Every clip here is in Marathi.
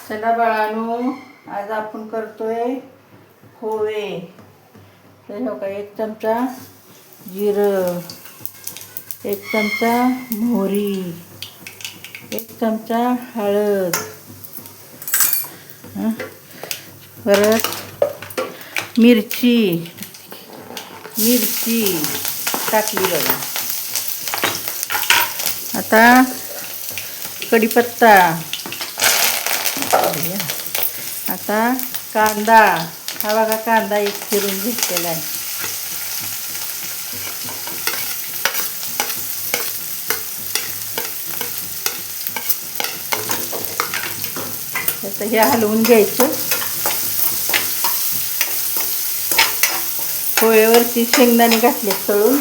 चला बाळांनो, आज आपण करतोय पोहे. तर हो का, 1 चमचा जिरं, 1 चमचा मोहरी, 1 चमचा हळद, परत मिरची टाकली बघा. आता कढीपत्ता, आता कांदा, हा बघा कांदा एक चिरून घेतलेला आहे. आता हे हलवून घ्यायचं. पोळीवरची शेंगदाणे घातले तळून.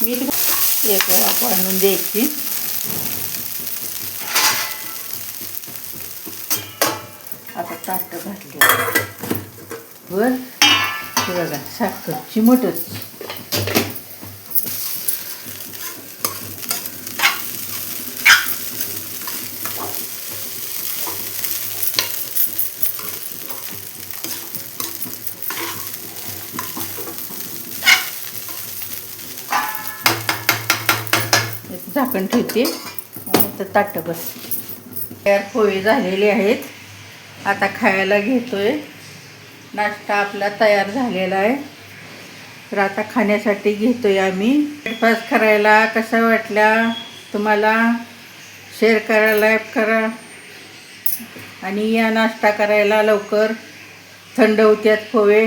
मीठ एक वाफ आणून द्यायची. आता ताट घातलं वर, हे बघा साखर चिमटच. झाकण ठेवते आणि तर ताट बस. तयार पोहे झालेले आहेत. आता खायला घेतोय. नाश्ता आपला तयार झालेला आहे. तर आता खाण्यासाठी घेतोय आम्ही. ब्रेकफास्ट करायला कसा वाटला तुम्हाला, शेअर करा, लाईक करा आणि या नाश्ता करायला. लवकर थंड होत्यात पोहे.